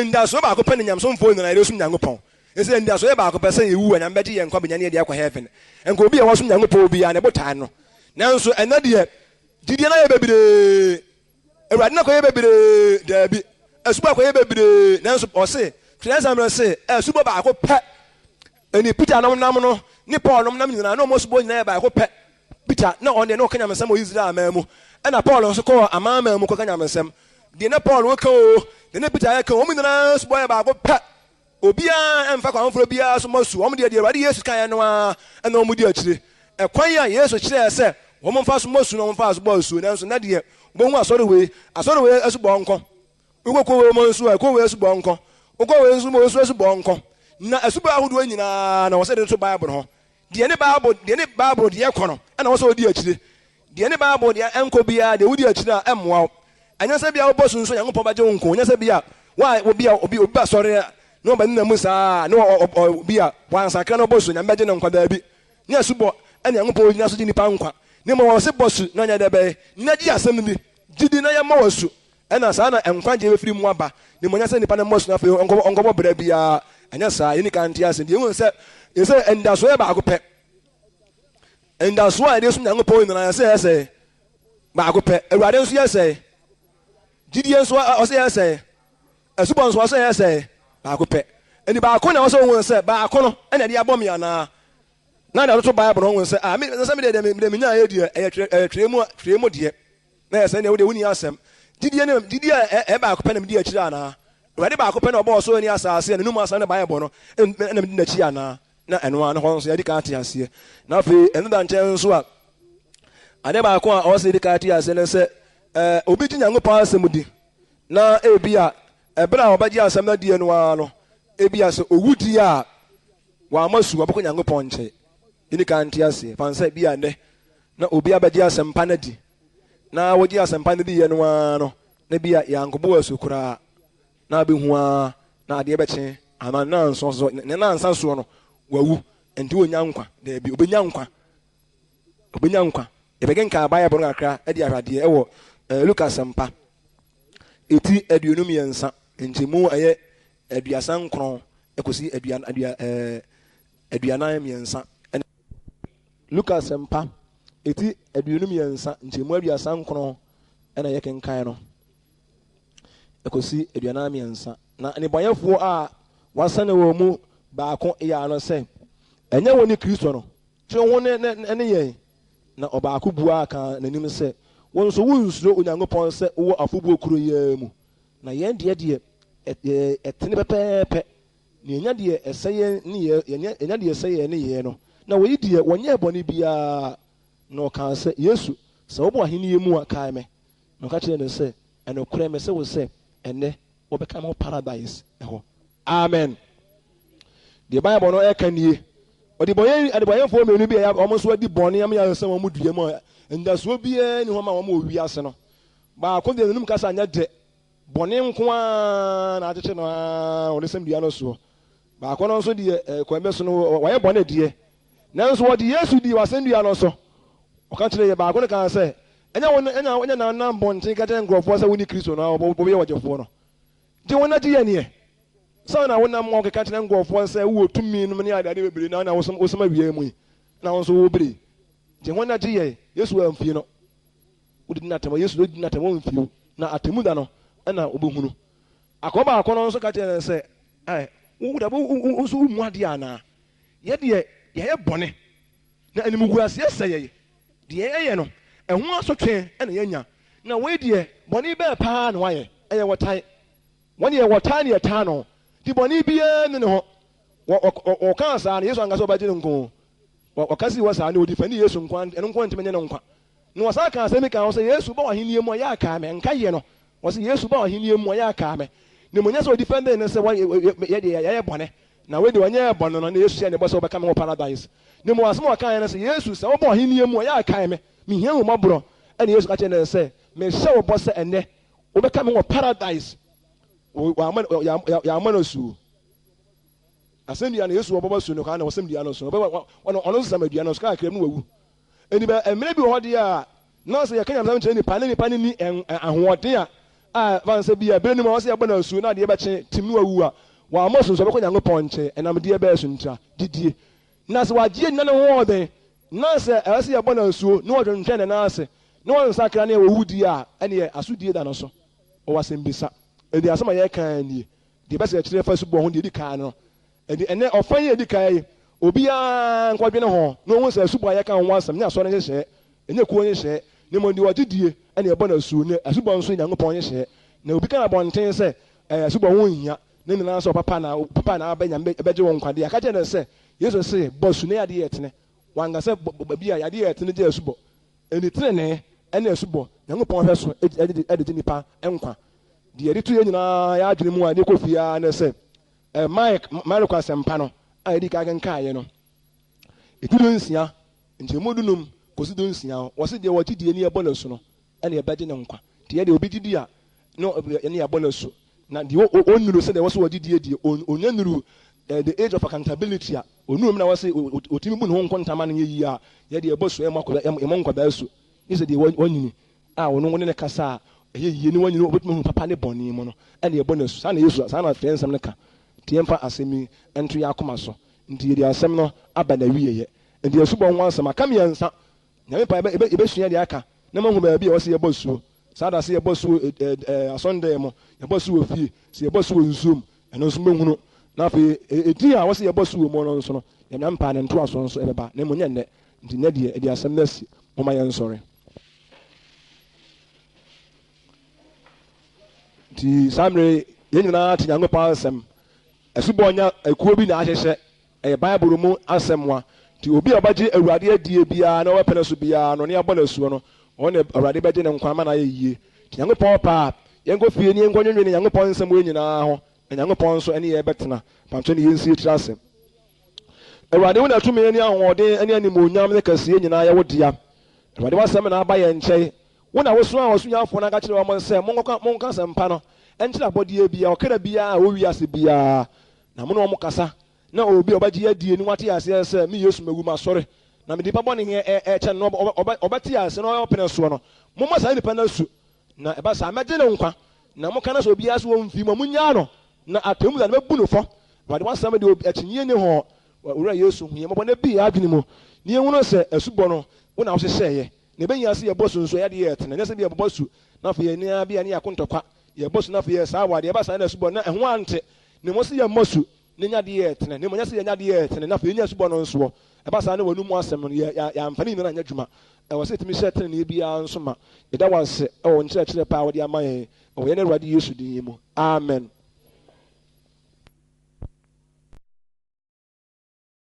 ndaso baako pɛ ne nyamsomfo nyinaa yɛ so Nyankopɔn ɛsɛ ndaso yɛ baako pɛ sɛ yɛwu a nyame bɛgye yɛn nkwa benya ne yɛde akɔ heaven nka obi a wɔso Nyankopɔn obi a ne botan no nanso ɛna deɛ gyidie na yɛ bebree Awurade na kɔ yɛ bebree daabi asubɔ akɔ yɛ bebree nanso ɔse twerɛsɛm se asubɔ baako pɛ ɛni Peter nam no ne Paul nam nyinaa na ɔmo asubɔ nyinaa yɛ baako pɛ Peter na ɔne ne ɔka nyamesɛm wɔ Israel aman mu ɛna Paul nso kɔ aman mu kɔka nyamesɛm deɛ ne Paul wɔka o deɛ ne Peter yɛka ɔmo nyinaa asubɔ yɛ baako pɛ obiara ɛmfa kwan foforɔ biara so masu ɔmo deɛ Awurade Yesu kan yɛ no a ɛna ɔmo di akyire ɛkwan a Yesu kyerɛɛ sɛ wɔn mfa so masu na wɔn mfa so bɔ asuo nanso na deɛ wɔn asɔre wei asubɔ nkɔ wokɔ wei mo nso ɛkɔ wei asubɔ nkɔ wokɔ wei nso mo nso asubɔ nkɔ na asubɔ ahodoɔ nyinaa na wɔsɛ de to Bible ho deɛ ne Bible deɛ kɔ no ɛna wɔsɛ odi akyire deɛ ne Bible deɛ ɛnkɔ biara deɛ wodi akyire a ɛmmoa wo ɛnyɛ sɛ bia wobɔ sunso Nyankopɔn bɛgye wo nko ɛnyɛ sɛ bia obi ba sɔre na ɔba ne na mu saa na obi a wansakra na ɔbɔ so Nyame bɛgye ne nkwa daabi ne asubɔ ɛne Nyankopɔn gyina so gye nipa nkwa ne ma wɔse bɔ so na nyɛ dɛ bɛyɛ na gye asɛm no bi gyidi na yɛma wɔ so ɛna saa na nkwagye bɛfiri mu aba ne mo nya sɛ nipa no mmɔ so na afei ɔnkɔbɔ brɛ biara ɛnyɛ saa yɛni ka nte ase deɛ ɛhu sɛ ndaso yɛ baako pɛ ndaso a yɛde so Nyankopɔn nyinaa sɛ baako pɛ awurade nso yɛ sɛ gyidie nso ɔsɛ yɛ sɛ asubɔ nso ɔsɛ yɛ sɛ baako pɛ ɛni baako na ɔsɛ wɔn sɛ baako no ɛna ɛde abɔ mi anaa na de ɔtoto bible no wɔn sɛ mi sɛ mi de mi nya ayɛ deɛ ɛyɛ twerɛ mu deɛ na yɛ sɛ ne wɔde wuni asɛm gyidie baako pɛ na mi di akyire anaa awurade baako pɛ na ɔbɔ ɔsoro ni asase na numu asɛm na bible no ɛna mi di n'akyi anaa na ɛno ano hɔ nso yɛde ka ate aseɛ na afei ɛno da nkyɛn nso a ade baako a ɔsɛ yɛde ka ate aseɛ no sɛ obi gye Nyankopɔn asɛm di na ebi a ɛbɛrɛ a ɔbɛgye asɛm no die no ara no ebi a sɛ owu di a wɔama su ɔbɛkɔ Nyankopɔn nkyɛn yɛde ka ate aseɛ fansa bi a nnɛ na obi abɛgye asɛmpa no di na wɔgye asɛmpa no di yɛ no ara no na bi a yɛankɔbɔ asu koraa na abɛhu a na adeɛ bɛkye ama nanso so ne nansa soɔ no wawu nti wonya nkwa daabi obɛnya nkwa yɛbɛgye nka Bible no kakra de ahwadeɛ ɛwɔ Lukas mpa ɛti 23 nkyɛmu ɛyɛ 39 ɛkɔsi 49 Lukas mpa ɛti 23 nkyɛmu 39 ɛna yɛ kenkan no ɛkɔsi 49 na nnebɔnyɛfoɔ a wasane wɔ mu baako yɛ ano sɛ ɛnyɛ wɔ ne Kristo no kyerɛ ho ne yɛn na ɔbaako bua ka n'anim sɛ wɔn nso wonsuro Onyankopɔn sɛ wɔ afɔbuo kuro yɛ mu na yɛn deɛ ɛtene pɛpɛɛpɛ na yɛnya deɛ ɛsɛ yɛn ne yɛnya deɛ ɛsɛ yɛn ne yɛn no na wɔyi deɛ wɔnyɛ bɔne biara na ɔka sɛ Yesu sɛ wɔbɔ ahenni mu a kae me na ɔka kyerɛ no sɛ ɛnokorɛ me sɛ wo sɛ ɛnɛ wɔbɛka me paradise ɛhɔ amen deɛ Bible no ɛka nie ɔde adebɔyɛfoɔ mmienu bi a wɔn nso adi bɔne ama yɛ sɛ wɔn mu dua mu a ndasoɔ biara ni hɔ ma wɔn wɔ wiase no baako deɛ nenum kasa nyɛ dɛ bɔne nko ara na akyekye no ara wɔde sɛm dua no soɔ baako no nso deɛ kwan bɛ so no wɔyɛ bɔne deɛ nanso wɔde Yesu di wasɛm dua no so ɔka kyerɛ yɛ baako no kan sɛ ɛnyɛ nanam bɔnten ka kyerɛ nkurɔfoɔ sɛ woni Kristo no wɔbɛyɛ wɔgyefoɔ no gye wɔn agye yɛ neɛ sɛ na wonam ma ɔkeka kyerɛ nkurɔfoɔ sɛ wowɔ tumi nom ne adeade bebree na wosɛm awie mu yi na wo nso wobere gye wɔn agye yɛ Yesu amfie no wodi natam Yesu do di natam amfie na atemu da no ɛna wobɛhunu akɔ baako no nso ka kyerɛ sɛ wo nso womu adeɛ anaa yɛdeɛ yɛyɛ bɔne na animguaseɛ sɛ yɛyɛ deɛ yɛyɛ no ɛho asotwe ɛna yɛnya na wei deɛ bɔne bɛɛ paa na wayɛ ɛyɛ wɔtae wɔne yɛ wɔtae ne yɛtaa no di bɔne biara ne hɔ wɔka saa no Yesu ankasa ɔbɛgye no nko ɔka si wɔ saa ne ɔdi fani Yesu nkwa ɛno nko ntimi nyɛ no nkwa na wɔsa ka asɛm ka ho sɛ Yesu ba w'ahenni mu a yɛ akaa me nka yɛ no wɔsɛ Yesu ba w'ahenni mu a yɛ akaa me ne monyɛ sɛ ɔdi fɛn ne sɛ yɛyɛ bɔne na wei de wɔnyɛ bɔne no na Yesu yɛ ne bɔ sɛ wɔbɛka me wɔ paradise ne mu asɛm ɔka yɛ no sɛ Yesu sɛ wobɔ w'ahenni mu a yɛ akaa me mehia wo mmɔborɔ ɛne Yesu ka kyerɛ ne sɛ mehyɛ wo bɔ sɛ ɛnnɛ wobɛka me wɔ paradise yàmà no suo asɛm dua no Yesu wɔbɔbɔ suo no kaa na wɔsɛm dua no so ɔno nso sɛm adua no so kaa kram no wawu ɛni bɛ mmerɛ bi wɔ hɔ deɛ a nɔɔse yɛka nyamsɛm kyerɛ nipa ne nipa ne ni ahoɔden a fansa bi a bere no mu a wɔsɛ yɛbɔ no suo na adeɛ bɛkye tim no wawu a wɔamɔ so nso ɔbɛkɔ Nyankopɔn nkyɛn ɛnam deɛ bɛyɛ so ntra didie na sɛ wagye nna ne ho ɔden na sɛ ɛwɔ sɛ yɛbɔ no suo na wɔdwentwɛn ne nan ase na wɔn nsakra ne wɔwu die a ɛne asodie da no so ɔwɔ asɛm bisa ɛdi asɛm a yɛka nie deɛ bɛsɛ kyerɛ fa subɔ ho deɛ di kan no ɛdi ɛnɛ ɔfan yɛ di kan yi obiara nkɔdwene ho na ohun sɛ subɔ a yɛka ho asɛm ne asɔre nhyehyɛ ɛnyɛ kuo nhyehyɛ ne mo deɛ wɔde die ɛne ɛbɔ na suo ne asubɔ nso Nyankopɔn nhyehyɛ na obi kan abɔnten sɛ asubɔ ho nhia ne nyinaa sɛ papa na abɛnya ɛbɛgye wɔn nkwadeɛ aka kyerɛ sɛ Yesu sɛ bɔ su ne adeɛ yɛtene wankasɛ baabi a adeɛ yɛtene gye asubɔ ɛni tenene ɛne asubɔ Nyankopɔn hwɛ so ɛde gye nipa nkwa deɛ yɛde to yɛ nyinaa yɛadwene mu a ne kɔ fiaa ne sɛ Marko asɛmpa no a yɛdi ka kenkaeɛ no ɛti 9 nkyɛmu 5 kɔsi 9 wɔse deɛ wɔte die ne yɛbɔ no so no ɛne yɛbɛgye ne nkwa nti yɛde obi didi a ne yɛbɔ no so na deɛ ɔnnuru sɛdeɛ wɔsɛ wɔgye die die ɔnya nuru the age of accountability a ɔnuru mu na wɔse ɔtumi bu ne ho nkɔntama no yɛyi a yɛde yɛbɔ so ɛmɔ nkwadaa so ne sɛ deɛ wɔnyini a ɔno ne kasa a ɛyɛ yie ne wɔnyini wɔbɛtumi hu papa ne bɔne mu no ɛne yɛbɔ no so saa na Yesu saa na fɛn nsɛm no ka nti yɛmfa asɛm yi ɛnto yɛ akoma so nti yɛde asɛm no aba na wieyɛ nti yɛsubɔ ho asɛm aka mmiɛnsa nyame pa yɛbɛsua deɛ aka na mahu baabi a wɔsi yɛbɔ suo saa da se yɛbɔ suo asɔndan mu yɛbɔ suo fie se yɛbɔ suo nsuom ɛno nso bɛhunu na afei edi a wɔsi yɛbɔ suo mu no nso no yɛn mpa ne ntoa so nso ɛbɛba na mu nyɛ nnɛ nti nnɛ deɛ ɛde asɛm na si wɔma yɛn nsɔre nti saa mmerɛ yɛn nyinaa te Nyankopɔn asɛm ɛsobɔ nya ekuo bi na ahyehyɛ ɛyɛ Bible mu asɛm wa nti obi a ɔbɛgye Awurade adie biara na ɔbɛpɛ no so biara no ne abɔ no asuo no ɔne Awurade bɛgye ne nkwa ama na ayɛ yie nti Nyankopɔn paa yɛnkɔ fie ne yɛnkɔ nwonwe ne Nyankopɔn nsɛm wɔ nyinaa ho na Nyankopɔn nso ɛne yɛ bɛtena pantɔ ne yɛnsie kyerɛ asɛm Awurade wo na tumi ne ahoɔden ne animuonyam ne kɛseɛ nyinaa yɛwo dea Awurade wasɛm na aba yɛn nkyɛn wo na woso a wɔsonyafoɔ no aka kyerɛ wɔn sɛ monka asɛmpa no ɛnkyerɛ abɔdeɛ biara ɔkra biara a wɔwi ase biara na mo ne wɔn kasa na obi ɔbɛgye adie ni wate aseɛ sɛ me Yesu magu ma sɔre na me nipa bɔne ɛkyɛ no ɔbɛte ase na ɔpene soɔ no momma saa nipa no asu na ɛba saa mɛgye ne nkwa na moka no sɛ obiara so wɔ mfii ma monyaa no na atemmu da no bɛbu no fɔ Awurade wasɛm de akyinnye ne hɔ owura Yesu hu yɛ mmɔbɔ na bii adwene mu ne yɛhunu sɛ asubɔ no wo na wohyehyɛeɛ na ɛbɛnyia sɛ yɛbɔ so nso yɛde yɛ tene nyɛ sɛ bi yɛbɔbɔ su na afei yɛnia bi a ne yɛakontɔkwa yɛbɔ so na afei yɛ saa awadeɛ ɛba saa na asubɔ na ɛho ante ne mo sɛ yɛmmɔ su ne nya de yɛ tene ne mo nya sɛ yɛnya de yɛ tene na afei yɛnya asubɔ no nsoɔ ɛba saa ne wɔnu mu asɛm no yɛamfa ne nyinaa nyɛ adwuma ɛwɔ sɛ ɛtumi hyɛ tene ne biara nso ma yɛda wɔ ase ɛwɔ nkyerɛkyerɛ paa wɔde ama yɛn ɛwɔ yɛn Awurade Yesu din mu amen